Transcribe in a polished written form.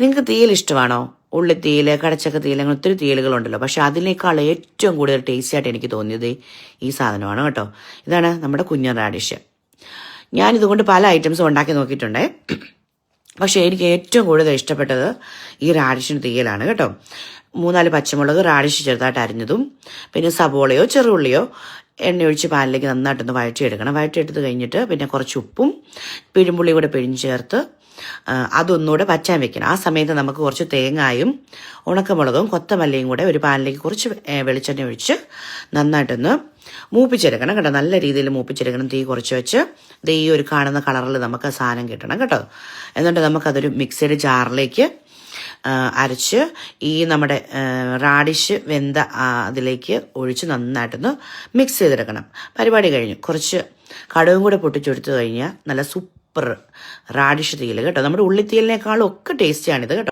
നിങ്ങൾക്ക് തീയൽ ഇഷ്ടമാണോ? ഉള്ളിത്തീയൽ, കടച്ചക്ക തീയൽ, അങ്ങനെ ഒത്തിരി തീയലുകളുണ്ടല്ലോ. പക്ഷെ അതിനേക്കാൾ ഏറ്റവും കൂടുതൽ ടേസ്റ്റി ആയിട്ട് എനിക്ക് തോന്നിയത് ഈ സാധനമാണ് കേട്ടോ. ഇതാണ് നമ്മുടെ കുഞ്ഞൻ റാഡിഷ്. ഞാനിതുകൊണ്ട് പല ഐറ്റംസും ഉണ്ടാക്കി നോക്കിയിട്ടുണ്ടേ. പക്ഷേ എനിക്ക് ഏറ്റവും കൂടുതൽ ഇഷ്ടപ്പെട്ടത് ഈ റാഡിഷിൻ്റെ തീയലാണ് കേട്ടോ. 3-4 പച്ചമുളക്, റാഡിഷ് ചെറുതായിട്ട് അരിഞ്ഞതും, പിന്നെ സബോളയോ ചെറുള്ളിയോ എണ്ണയൊഴിച്ച് പാനിലേക്ക് നന്നായിട്ടൊന്ന് വഴറ്റിയെടുക്കണം. വഴറ്റിയെടുത്ത് കഴിഞ്ഞിട്ട് പിന്നെ കുറച്ച് ഉപ്പും പിഴുമ്പുള്ളി കൂടെ പിഴിഞ്ഞ് ചേർത്ത് അതൊന്നുകൂടെ വച്ചാൻ വെക്കണം. ആ സമയത്ത് നമുക്ക് കുറച്ച് തേങ്ങായും ഉണക്കമുളകും കൊത്തമല്ലിയും കൂടെ ഒരു പാനിലേക്ക് കുറച്ച് വെളിച്ചെണ്ണ ഒഴിച്ച് നന്നായിട്ടൊന്ന് മൂപ്പിച്ചെടുക്കണം കേട്ടോ. നല്ല രീതിയിൽ മൂപ്പിച്ചെടുക്കണം. തീ കുറച്ച് വെച്ച് ഈ ഒരു കാണുന്ന കളറിൽ നമുക്ക് സാധനം കിട്ടണം കേട്ടോ. എന്നിട്ട് നമുക്കതൊരു മിക്സിയുടെ ജാറിലേക്ക് അരച്ച് ഈ നമ്മുടെ റാഡിഷ് വെന്ത അതിലേക്ക് ഒഴിച്ച് നന്നായിട്ടൊന്ന് മിക്സ് ചെയ്തെടുക്കണം. പരിപാടി കഴിഞ്ഞു. കുറച്ച് കടുകും കൂടെ പൊട്ടിച്ചെടുത്ത് കഴിഞ്ഞാൽ നല്ല സൂപ്പർ റാഡിഷ് തീയൽ കേട്ടോ. നമ്മുടെ ഉള്ളിത്തീയലിനേക്കാളും ഒക്കെ ടേസ്റ്റിയാണിത് കേട്ടോ.